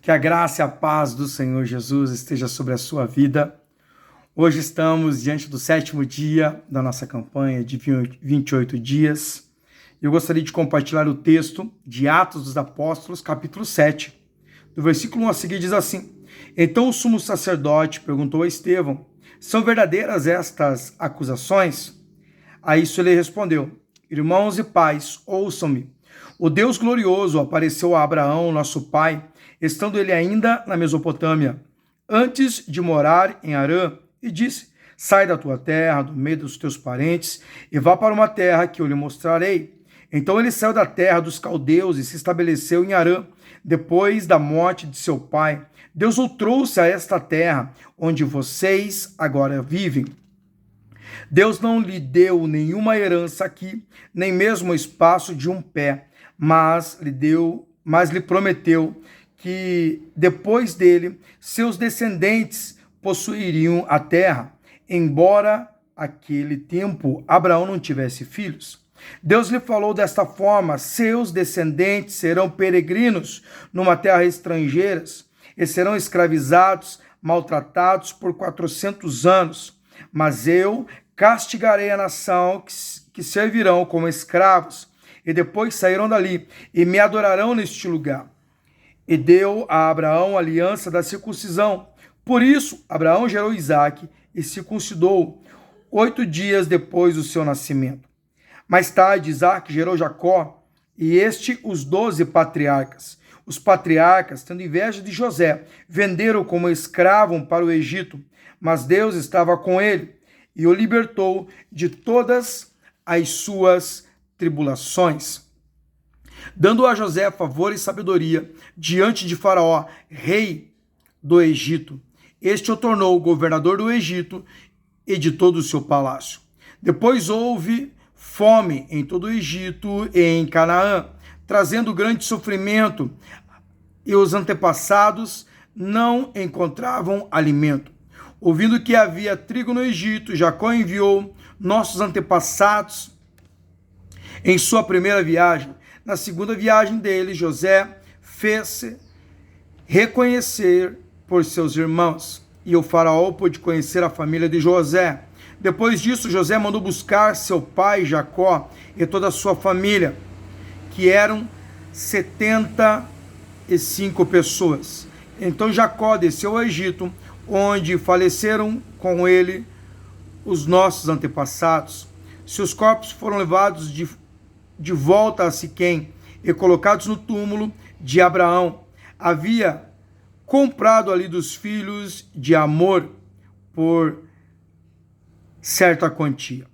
Que a graça e a paz do Senhor Jesus esteja sobre a sua vida. Hoje estamos diante do 7º dia da nossa campanha de 28 dias. Eu gostaria de compartilhar o texto de Atos dos Apóstolos, capítulo 7. Do versículo 1 a seguir diz assim: Então o sumo sacerdote perguntou a Estevão: São verdadeiras estas acusações? A isso ele respondeu: Irmãos e pais, ouçam-me. O Deus glorioso apareceu a Abraão, nosso pai, estando ele ainda na Mesopotâmia, antes de morar em Harã, e disse: Sai da tua terra, do meio dos teus parentes, e vá para uma terra que eu lhe mostrarei. Então ele saiu da terra dos caldeus e se estabeleceu em Harã. Depois da morte de seu pai, Deus o trouxe a esta terra, onde vocês agora vivem. Deus não lhe deu nenhuma herança aqui, nem mesmo o espaço de um pé, mas lhe prometeu que depois dele, seus descendentes possuiriam a terra, embora aquele tempo Abraão não tivesse filhos. Deus lhe falou desta forma: seus descendentes serão peregrinos numa terra estrangeira e serão escravizados, maltratados por 400 anos. Mas eu castigarei a nação que servirão como escravos, e depois sairão dali e me adorarão neste lugar. E deu a Abraão a aliança da circuncisão. Por isso, Abraão gerou Isaque e circuncidou 8 dias depois do seu nascimento. Mais tarde, Isaque gerou Jacó, e os 12 patriarcas. Os patriarcas, tendo inveja de José, venderam como escravo para o Egito, mas Deus estava com ele e o libertou de todas as suas tribulações, dando a José favor e sabedoria diante de Faraó, rei do Egito. Este o tornou governador do Egito e de todo o seu palácio. Depois houve fome em todo o Egito e em Canaã, trazendo grande sofrimento, e os antepassados não encontravam alimento. Ouvindo que havia trigo no Egito, Jacó enviou nossos antepassados em sua primeira viagem. Na segunda viagem dele, José fez-se reconhecer por seus irmãos, e o faraó pôde conhecer a família de José. Depois disso, José mandou buscar seu pai Jacó e toda a sua família, que eram 75 pessoas. Então Jacó desceu ao Egito, onde faleceram com ele os nossos antepassados. Seus corpos foram levados de volta a Siquém e colocados no túmulo de Abraão. Havia comprado ali dos filhos de Amor por certa quantia.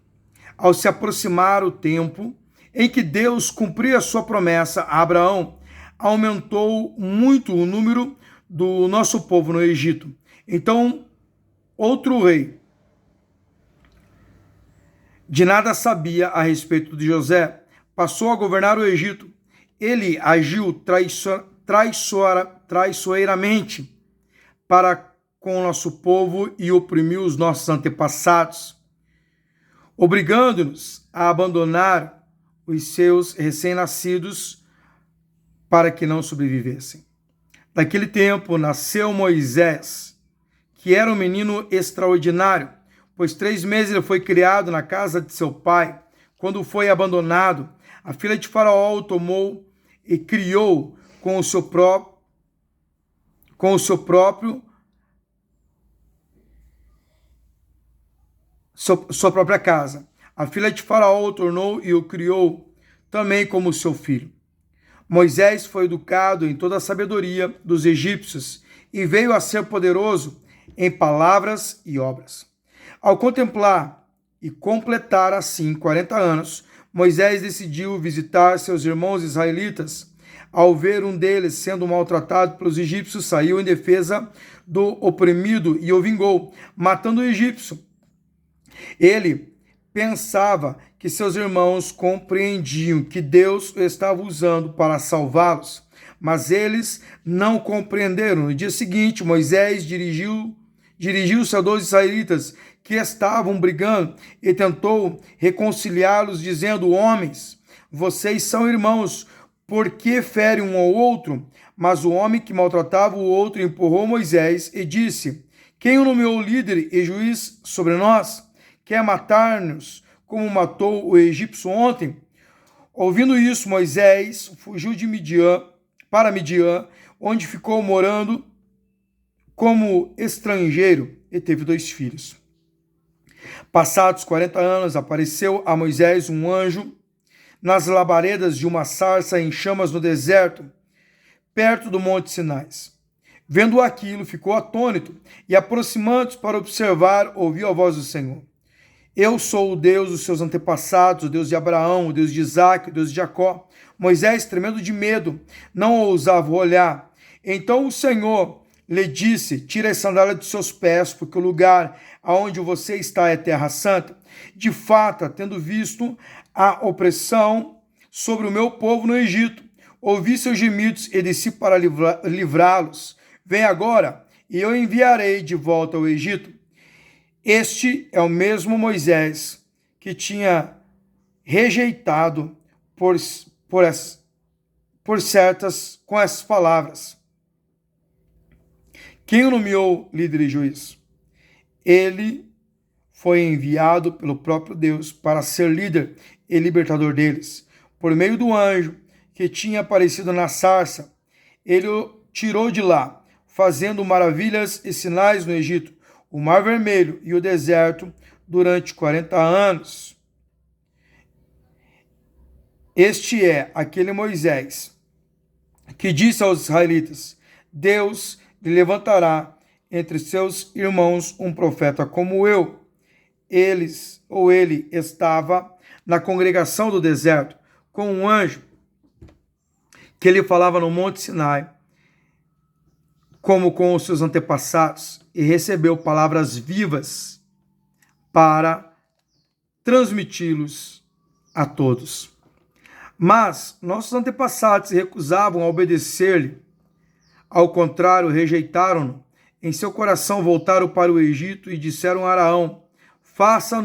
Ao se aproximar o tempo em que Deus cumpria a sua promessa a Abraão, aumentou muito o número do nosso povo no Egito. Então, outro rei de nada sabia a respeito de José, passou a governar o Egito. Ele agiu traiçoeiramente para com o nosso povo e oprimiu os nossos antepassados, obrigando-nos a abandonar os seus recém-nascidos para que não sobrevivessem. Naquele tempo nasceu Moisés, que era um menino extraordinário, pois 3 meses ele foi criado na casa de seu pai. Quando foi abandonado, a filha de Faraó o tomou e criou com sua própria casa. A filha de Faraó o tornou e o criou também como seu filho. Moisés foi educado em toda a sabedoria dos egípcios e veio a ser poderoso em palavras e obras. Ao contemplar e completar assim 40 anos, Moisés decidiu visitar seus irmãos israelitas. Ao ver um deles sendo maltratado pelos egípcios, saiu em defesa do oprimido e o vingou, matando o egípcio. Ele pensava que seus irmãos compreendiam que Deus o estava usando para salvá-los, mas eles não compreenderam. No dia seguinte, Moisés dirigiu-se a 12 israelitas que estavam brigando e tentou reconciliá-los, dizendo: Homens, vocês são irmãos, por que ferem um ao outro? Mas o homem que maltratava o outro empurrou Moisés e disse: quem o nomeou líder e juiz sobre nós? Quer matar-nos como matou o egípcio ontem? Ouvindo isso, Moisés fugiu de Midian para Midian, onde ficou morando como estrangeiro e teve 2 filhos. Passados 40 anos, apareceu a Moisés um anjo nas labaredas de uma sarça em chamas no deserto, perto do Monte Sinai. Vendo aquilo, ficou atônito e, aproximando-se para observar, ouviu a voz do Senhor. Eu sou o Deus dos seus antepassados, o Deus de Abraão, o Deus de Isaque, o Deus de Jacó. Moisés, tremendo de medo, não ousava olhar. Então o Senhor lhe disse: tira as sandálias de seus pés, porque o lugar aonde você está é terra santa. De fato, tendo visto a opressão sobre o meu povo no Egito, ouvi seus gemidos e desci para livrá-los. Vem agora, e eu enviarei de volta ao Egito. Este é o mesmo Moisés que tinha rejeitado com essas palavras. Quem o nomeou líder e juiz? Ele foi enviado pelo próprio Deus para ser líder e libertador deles. Por meio do anjo que tinha aparecido na sarça, ele o tirou de lá, fazendo maravilhas e sinais no Egito, o Mar Vermelho e o deserto durante 40 anos. Este é aquele Moisés que disse aos israelitas: Deus lhe levantará entre seus irmãos um profeta como eu. Ele estava na congregação do deserto com um anjo que lhe falava no Monte Sinai, como com os seus antepassados, e recebeu palavras vivas para transmiti-los a todos. Mas nossos antepassados se recusavam a obedecer-lhe. Ao contrário, rejeitaram-no. Em seu coração voltaram para o Egito e disseram a Araão: faça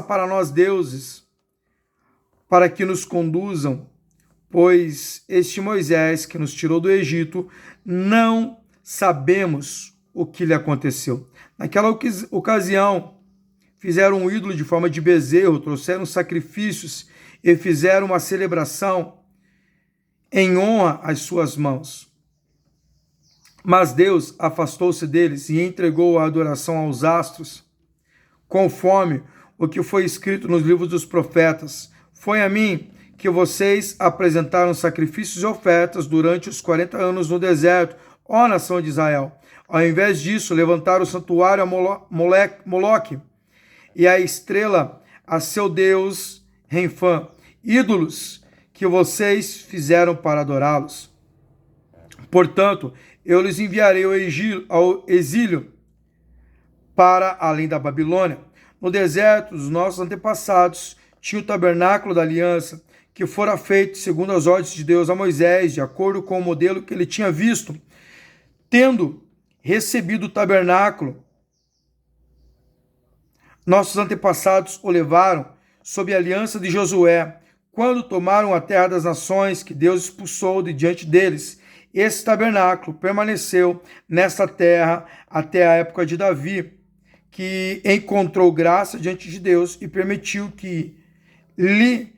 para nós deuses, para que nos conduzam, pois este Moisés que nos tirou do Egito, não sabemos o que lhe aconteceu. Naquela ocasião, fizeram um ídolo de forma de bezerro, trouxeram sacrifícios e fizeram uma celebração em honra às suas mãos. Mas Deus afastou-se deles e entregou a adoração aos astros, conforme o que foi escrito nos livros dos profetas. Foi a mim que vocês apresentaram sacrifícios e ofertas durante os 40 anos no deserto, ó nação de Israel. Ao invés disso, levantaram o santuário a Moloque e a estrela a seu deus Renfã, ídolos que vocês fizeram para adorá-los. Portanto, eu lhes enviarei ao exílio para além da Babilônia. No deserto, os nossos antepassados tinham o tabernáculo da aliança, que fora feito segundo as ordens de Deus a Moisés, de acordo com o modelo que ele tinha visto. Tendo recebido o tabernáculo, nossos antepassados o levaram sob a aliança de Josué, quando tomaram a terra das nações que Deus expulsou de diante deles. Esse tabernáculo permaneceu nesta terra até a época de Davi, que encontrou graça diante de Deus e permitiu que lhe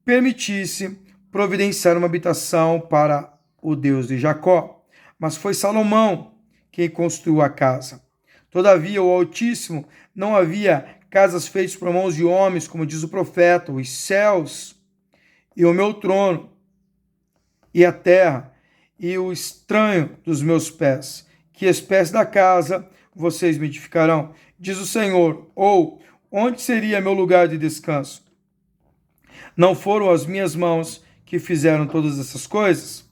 permitisse providenciar uma habitação para o Deus de Jacó. Mas foi Salomão quem construiu a casa. Todavia, o Altíssimo não havia casas feitas por mãos de homens, como diz o profeta: os céus e o meu trono, e a terra, e o estranho dos meus pés. Que espécie da casa vocês me edificarão? Diz o Senhor. Ou, onde seria meu lugar de descanso? Não foram as minhas mãos que fizeram todas essas coisas?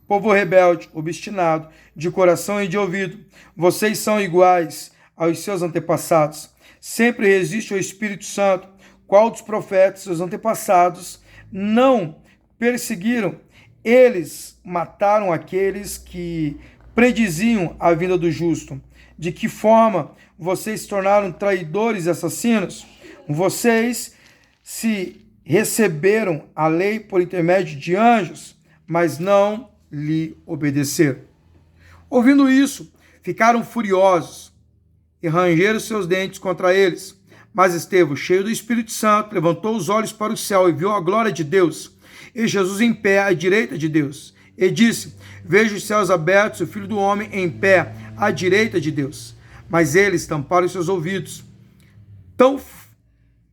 Povo rebelde, obstinado, de coração e de ouvido, vocês são iguais aos seus antepassados. Sempre resiste ao Espírito Santo. Qual dos profetas, seus antepassados, não perseguiram? Eles mataram aqueles que prediziam a vinda do justo. De que forma vocês se tornaram traidores e assassinos? Vocês se receberam a lei por intermédio de anjos, mas não lhe obedeceram. Ouvindo isso, ficaram furiosos e rangeram seus dentes contra eles. Mas Estevão, cheio do Espírito Santo, levantou os olhos para o céu e viu a glória de Deus, e Jesus em pé à direita de Deus. E disse: vejo os céus abertos e o Filho do Homem em pé à direita de Deus. Mas eles tamparam seus ouvidos,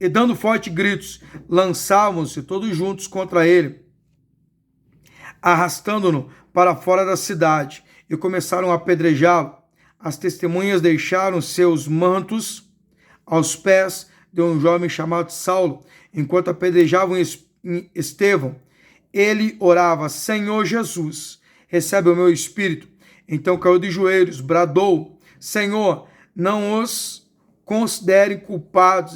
e dando fortes gritos, lançavam-se todos juntos contra ele, arrastando-no para fora da cidade, e começaram a apedrejá-lo. As testemunhas deixaram seus mantos aos pés de um jovem chamado Saulo, enquanto apedrejavam Estevão. Ele orava: Senhor Jesus, recebe o meu espírito. Então caiu de joelhos, bradou: Senhor, não os considerem culpados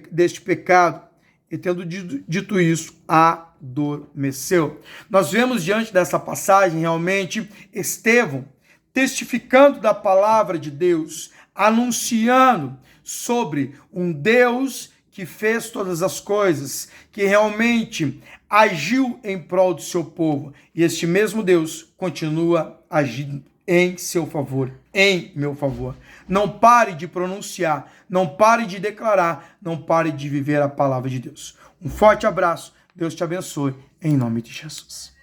deste pecado. E tendo dito isso, adormeceu. Nós vemos diante dessa passagem realmente Estevão testificando da palavra de Deus, anunciando sobre um Deus que fez todas as coisas, que realmente agiu em prol do seu povo. E este mesmo Deus continua agindo em seu favor, em meu favor. Não pare de pronunciar, não pare de declarar, não pare de viver a palavra de Deus. Um forte abraço, Deus te abençoe, em nome de Jesus.